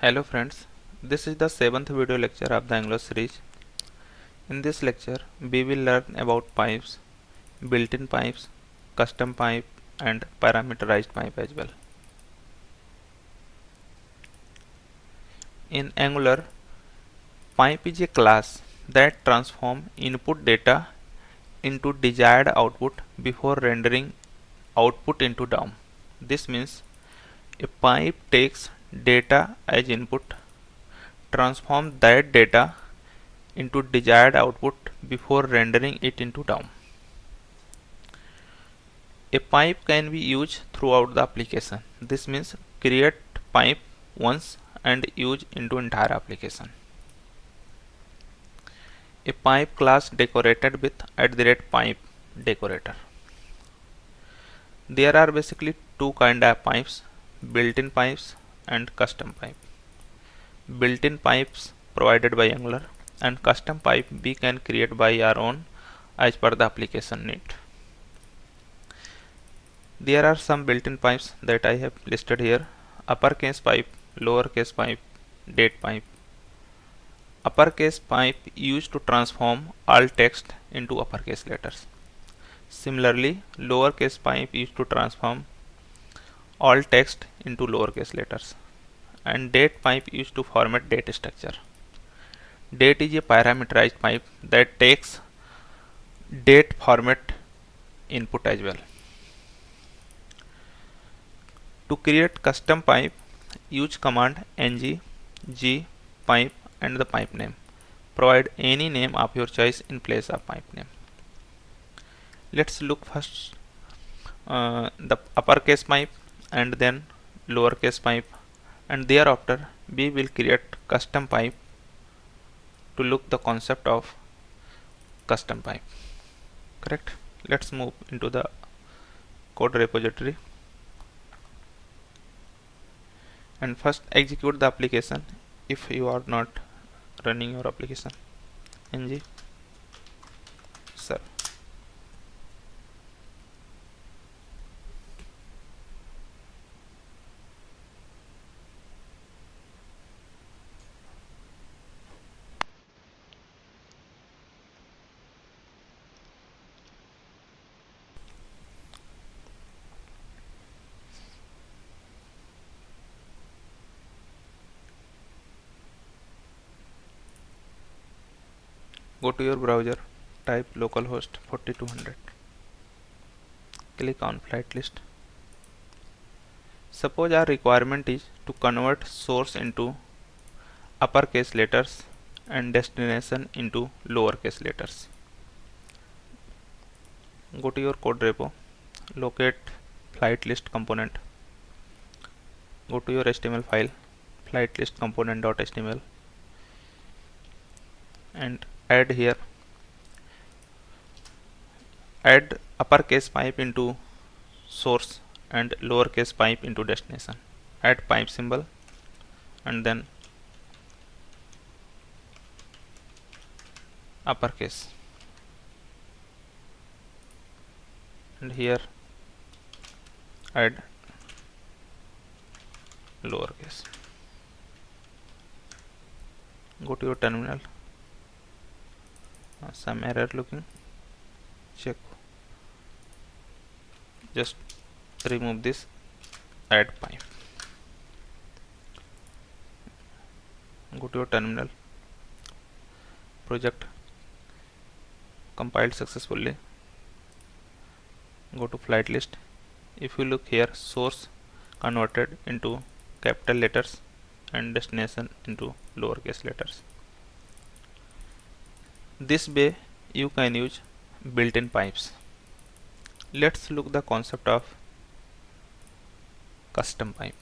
Hello friends, this is the 7th video lecture of the Anglo series. In this lecture, we will learn about pipes, built-in pipes, custom pipe and parameterized pipe as well. In Angular, pipe is a class that transforms input data into desired output before rendering output into DOM. This means a pipe takes data as input, transforms that data into desired output before rendering it into DOM. A pipe can be used throughout the application. This means create pipe once and use into entire application. A pipe class decorated with @pipe decorator. There are basically two kind of pipes, built-in pipes and custom pipe. Built-in pipes provided by Angular and custom pipe we can create by our own as per the application need. There are some built-in pipes that I have listed here: uppercase pipe, lowercase pipe, date pipe. Uppercase pipe used to transform all text into uppercase letters. Similarly, lowercase pipe used to transform all text into lowercase letters. And date pipe used to format date structure. Date is a parameterized pipe that takes date format input as well. To create custom pipe, use command ng g pipe and the pipe name. Provide any name of your choice in place of pipe name. Let's look first the uppercase pipe and then lowercase pipe, and thereafter we will create custom pipe to look the concept of custom pipe. Correct? Let's move into the code repository and first execute the application if you are not running your application. ng serve. Go to your browser, type localhost 4200, click on flight list. Suppose our requirement is to convert source into uppercase letters and destination into lowercase letters. Go to your code repo, locate flight list component, go to your HTML file, flight list component.html, and add here, add uppercase pipe into source and lowercase pipe into destination. Add pipe symbol and then uppercase, and here add lowercase. Go to your terminal. Some error looking, check, just remove this, add pipe. Go to your terminal, project compiled successfully, go to flight list. If you look here, source converted into capital letters and destination into lowercase letters. This way you can use built-in pipes. Let's look the concept of custom pipe.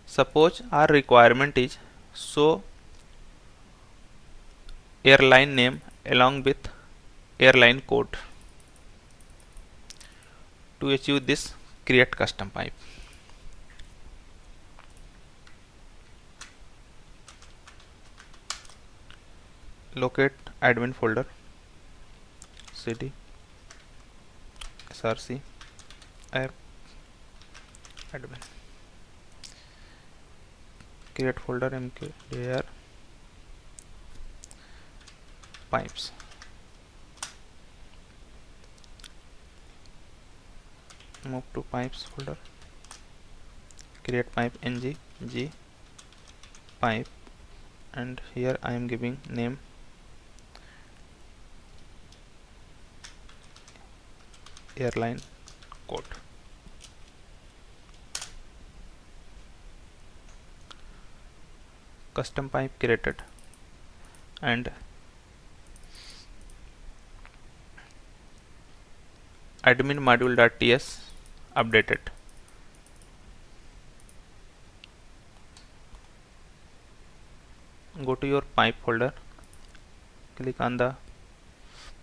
Suppose our requirement is show airline name along with airline code. To achieve this, create custom pipe. Locate admin folder, cd src app admin. create folder mkdir pipes, move to pipes folder, create pipe ng g pipe, and here I am giving name airline code. Custom pipe created, and admin module.ts updated. Go to your pipe folder, click on the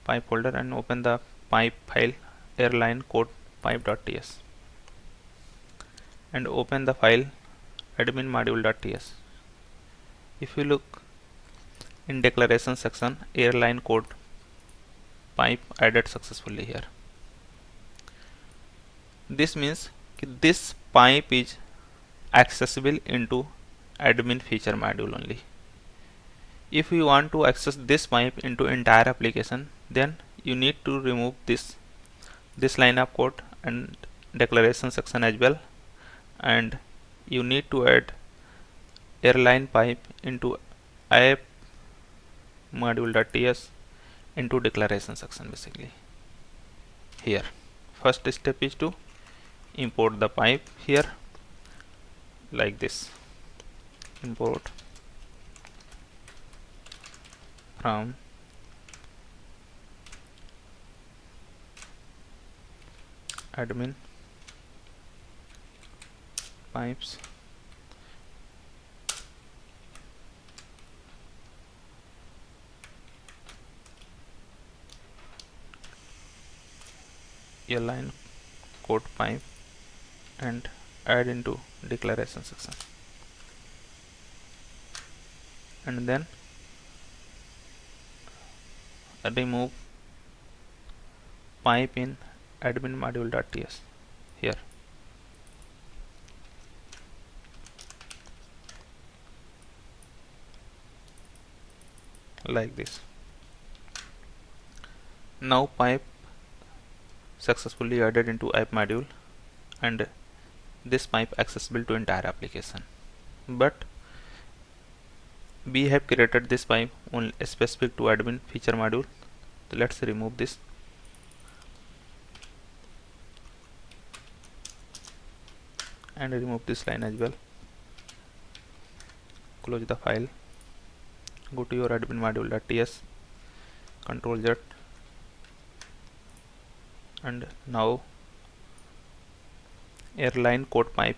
pipe folder and open the pipe file airline code pipe.ts, and open the file admin module.ts. If you look in declaration section, airline code pipe added successfully here. This means this pipe is accessible into admin feature module only. If you want to access this pipe into entire application, then you need to remove this line of code and declaration section as well, and you need to add airline pipe into app module.ts into declaration section. Basically here first step is to import the pipe here like this. Import from admin pipes airline code pipe and add into declaration section, and then remove pipe in admin module.ts here. Like this. Now pipe successfully added into app module, and this pipe accessible to entire application. But we have created this pipe only specific to admin feature module. So let's remove this. And remove this line as well. Close the file. Go to your admin module.ts, Ctrl Z, and now airline code pipe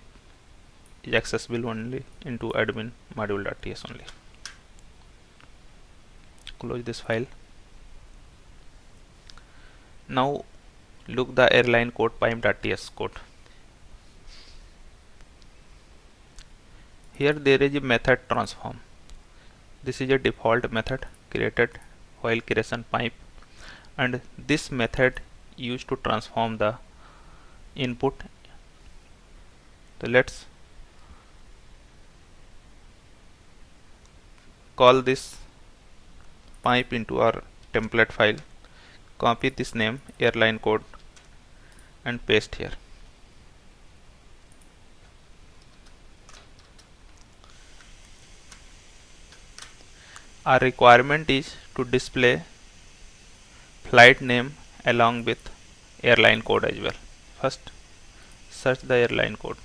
is accessible only into admin module.ts only. Close this file. Now look the airline code pipe.ts code. Here there is a method transform. This is a default method created while creation pipe, and this method used to transform the input. So let's call this pipe into our template file, copy this name airline code and paste here. Our requirement is to display flight name along with airline code as well. First search the airline code.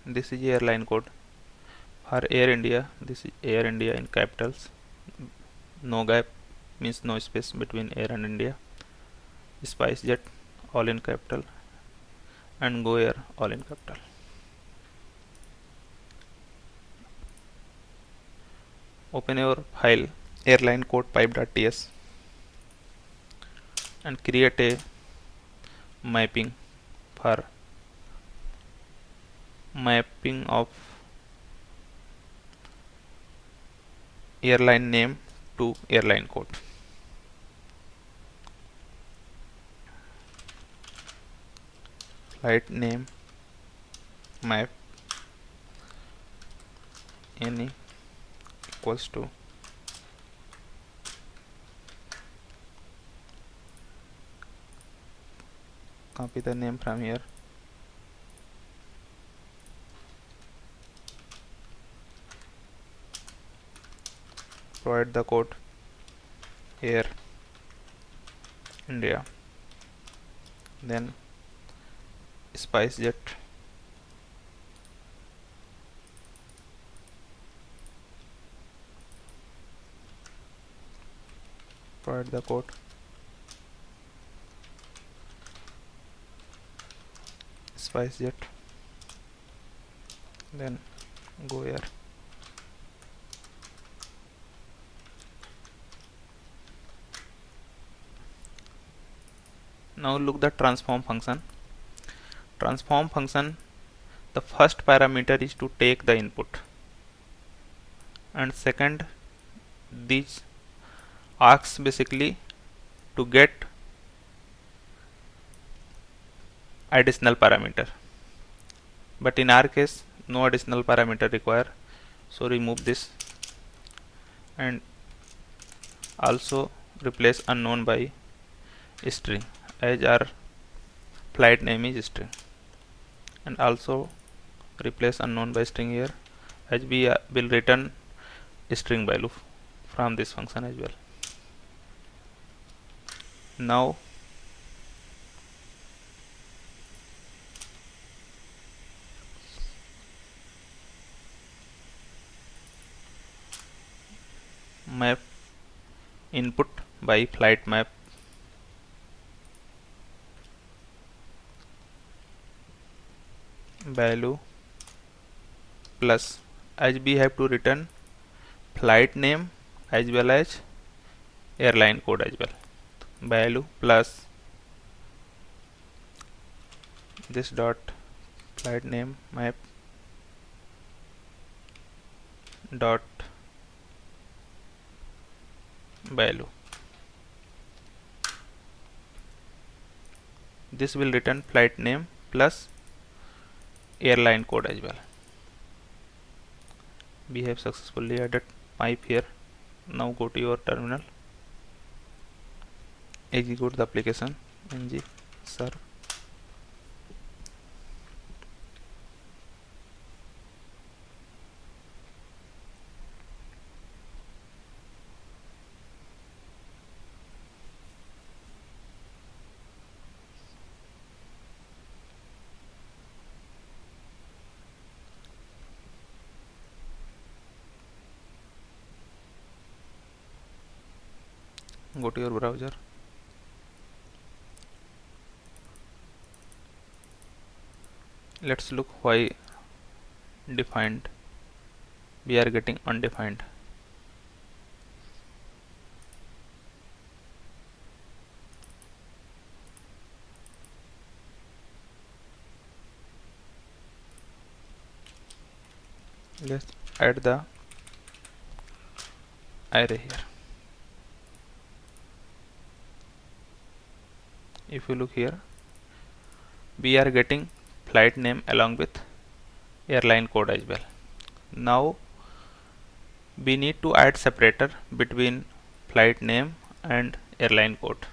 This is airline code for Air India. This is Air India in capitals. No gap means no space between Air and India. SpiceJet all in capital, and Go Air all in capital. Open your file airline code pipe.ts and create a mapping for mapping of airline name to airline code. Flight name map any equals to copy the name from here, provide the code Air India, then SpiceJet, provide the code SpiceJet, then go here. Now look the transform function. Transform function, the first parameter is to take the input, and second, these asks basically to get additional parameter, but in our case no additional parameter required, so remove this and also replace unknown by string, as our flight name is string, and also replace unknown by string here, as we will return string value from this function as well. Now map input by flight map value plus, as we have to return flight name as well as airline code as well, value plus this dot flight name map dot value. This will return flight name plus airline code as well. We have successfully added pipe here. Now go to your terminal, execute the application ng serve. Go to your browser, let's look why defined we are getting undefined. Let's add the array here. If you look here, we are getting flight name along with airline code as well. Now we need to add separator between flight name and airline code.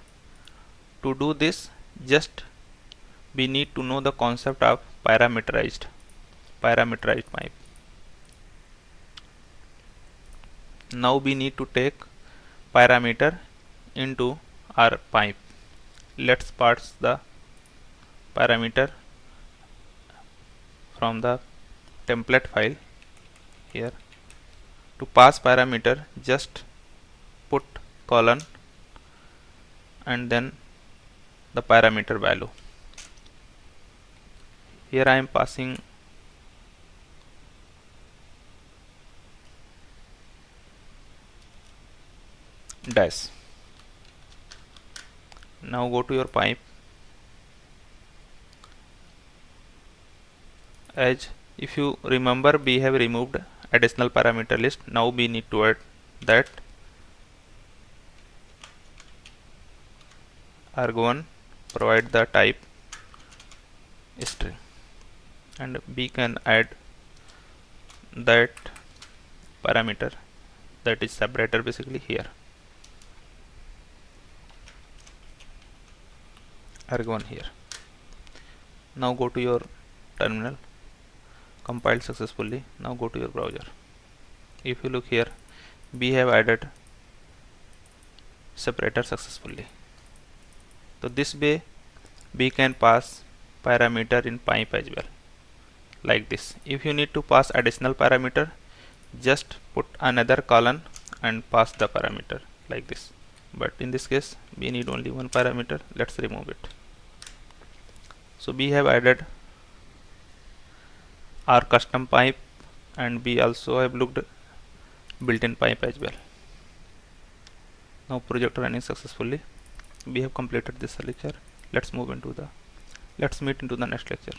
To do this, just we need to know the concept of parameterized pipe. Now we need to take parameter into our pipe. Let's parse the parameter from the template file here. To pass parameter, just put colon and then the parameter value. Here I am passing dash. Now go to your pipe, as if you remember we have removed additional parameter list. Now we need to add that, argv1 provide the type string, and B can add that parameter, that is separator basically here, argv1 here. Now go to your terminal, compiled successfully. Now go to your browser. If you look here, we have added separator successfully. So this way we can pass parameter in pipe as well, like this. If you need to pass additional parameter, just put another column and pass the parameter like this. But in this case we need only one parameter. Let's remove it. So we have added our custom pipe, and we also have looked built-in pipe as well. Now project running successfully. We have completed this lecture. Let's meet into the next lecture.